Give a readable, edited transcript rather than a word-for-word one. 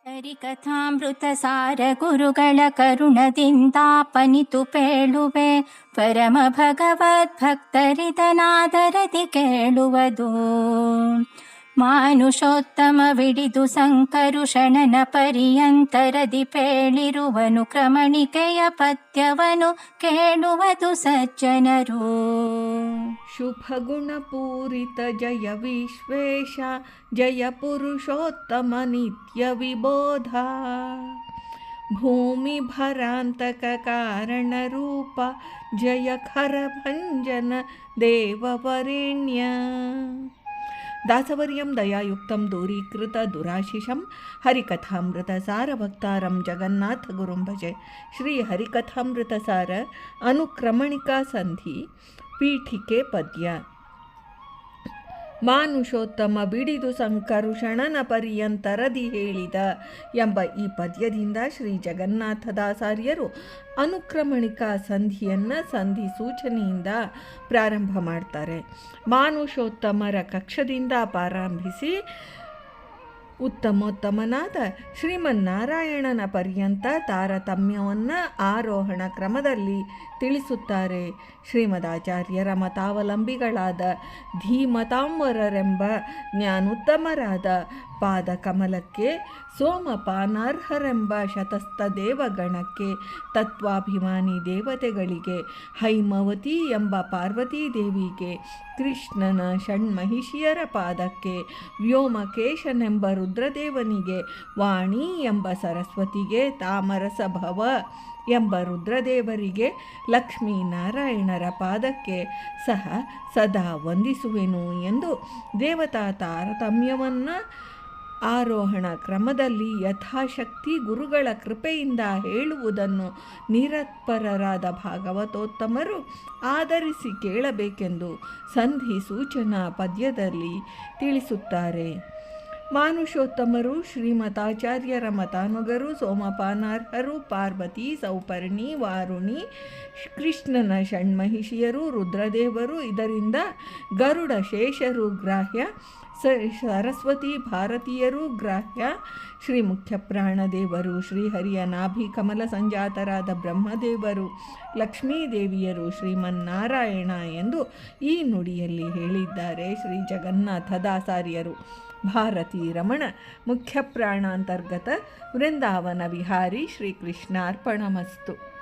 ಹರಿಕಥಾಮೃತ ಸಾರ ಗುರುಗಳ ಕರುಣದಿಂದಾಪನಿತು ಪೇಳುವೆ ಪರಮ ಭಗವದ್ಭಕ್ತರಿದನಾದರದಿ ಕೇಳುವುದು. ಮಾನುಷೋತ್ತಮ ವಿಡಿದು ಸಂಕರುಷಣನ ಪರ್ಯಂತರದಿ ಪೇಳಿರುವನು ಕ್ರಮಣಿಕೆಯ ಪದ್ಯವನು ಕೇಳುವುದು ಸಜ್ಜನರು. ಶುಭಗುಣಪೂರಿತ ಜಯ ವಿಶ್ವೇಶ ಜಯ ಪುರುಷೋತ್ತಮ ನಿತ್ಯ ವಿಬೋಧ. ಭೂಮಿ ಭರಾಂತಕ ಕಾರಣ ರೂಪ ಜಯ ಖರ ಭಂಜನ ದೇವವರೆಣ್ಯ. ದಾಸವರ್ಯಂ ದಯಾಯುಕ್ತಂ ದೂರೀಕೃತ ದುರಾಶಿಷಂ ಹರಿಕಥಾಮೃತ ಸಾರ ಭಕ್ತಾರಂ ಜಗನ್ನಾಥ ಗುರುಂ ಭಜೆ. ಶ್ರೀ ಹರಿಕಥಾಮೃತ ಸಾರ ಅನುಕ್ರಮಣಿಕಾ ಸಂಧಿ ಪೀಠಿಕೆ ಪದ್ಯ. ಮಾನುಷೋತ್ತಮ ಬಿಡಿದು ಸಂಕರುಷಣನ ಪರ್ಯಂತರದಿ ಹೇಳಿದ ಎಂಬ ಈ ಪದ್ಯದಿಂದ ಶ್ರೀ ಜಗನ್ನಾಥದಾಸಾರ್ಯರು ಅನುಕ್ರಮಣಿಕಾ ಸಂಧಿಯನ್ನು ಸಂಧಿ ಸೂಚನೆಯಿಂದ ಪ್ರಾರಂಭ ಮಾಡ್ತಾರೆ. ಮಾನುಷೋತ್ತಮರ ಕಕ್ಷದಿಂದ ಪ್ರಾರಂಭಿಸಿ ಉತ್ತಮೋತ್ತಮನಾದ ಶ್ರೀಮನ್ನಾರಾಯಣನ ಪರ್ಯಂತ ತಾರತಮ್ಯವನ್ನು ಆರೋಹಣ ಕ್ರಮದಲ್ಲಿ ತಿಳಿಸುತ್ತಾರೆ. ಶ್ರೀಮದಾಚಾರ್ಯರ ಮತಾವಲಂಬಿಗಳಾದ ಧೀಮತಾಂಬರರೆಂಬ ಜ್ಞಾನೋತ್ತಮರಾದ ಪಾದಕಮಲಕ್ಕೆ, ಸೋಮಪಾನಾರ್ಹರೆಂಬ ಶತಸ್ಥ ದೇವಗಣಕ್ಕೆ, ತತ್ವಾಭಿಮಾನಿ ದೇವತೆಗಳಿಗೆ, ಹೈಮವತಿ ಎಂಬ ಪಾರ್ವತೀ ದೇವಿಗೆ, ಕೃಷ್ಣನ ಷಣ್ಮಹಿಷಿಯರ ಪಾದಕ್ಕೆ, ವ್ಯೋಮಕೇಶನೆಂಬ ರುದ್ರದೇವನಿಗೆ, ವಾಣಿ ಎಂಬ ಸರಸ್ವತಿಗೆ, ತಾಮರಸ ಭವ ಎಂಬ ರುದ್ರದೇವರಿಗೆ, ಲಕ್ಷ್ಮೀನಾರಾಯಣರ ಪಾದಕ್ಕೆ ಸಹ ಸದಾ ವಂದಿಸುವೆನು ಎಂದು ದೇವತಾ ತಾರತಮ್ಯವನ್ನು ಆರೋಹಣ ಕ್ರಮದಲ್ಲಿ ಯಥಾಶಕ್ತಿ ಗುರುಗಳ ಕೃಪೆಯಿಂದ ಹೇಳುವುದನ್ನು ನಿರತ್ಪರರಾದ ಭಾಗವತೋತ್ತಮರು ಆಧರಿಸಿ ಕೇಳಬೇಕೆಂದು ಸಂಧಿ ಸೂಚನಾ ಪದ್ಯದಲ್ಲಿ ತಿಳಿಸುತ್ತಾರೆ. ಮಾನುಷೋತ್ತಮರು ಶ್ರೀಮತಾಚಾರ್ಯರ ಮತಾನುಗರು, ಸೋಮಪಾನಾರ್ಹರು, ಪಾರ್ವತಿ, ಸೌಪರ್ಣಿ, ವಾರುಣಿ, ಕೃಷ್ಣನ ಷಣ್ಮಹಿಷಿಯರು, ರುದ್ರದೇವರು, ಇದರಿಂದ ಗರುಡ ಶೇಷರು ಗ್ರಾಹ್ಯ, ಸರಸ್ವತಿ ಭಾರತೀಯರು ಗ್ರಾಹ್ಯ, ಶ್ರೀ ಮುಖ್ಯಪ್ರಾಣದೇವರು, ಶ್ರೀಹರಿಯ ನಾಭಿ ಕಮಲ ಸಂಜಾತರಾದ ಬ್ರಹ್ಮದೇವರು, ಲಕ್ಷ್ಮೀದೇವಿಯರು, ಶ್ರೀಮನ್ನಾರಾಯಣ ಎಂದು ಈ ನುಡಿಯಲ್ಲಿ ಹೇಳಿದ್ದಾರೆ ಶ್ರೀ ಜಗನ್ನಾಥದಾಸಾರ್ಯರು. ಭಾರತೀ ರಮಣ ಮುಖ್ಯಪ್ರಾಣಾಂತರ್ಗತ ವೃಂದಾವನ ವಿಹಾರಿ ಶ್ರೀಕೃಷ್ಣಾರ್ಪಣಮಸ್ತು.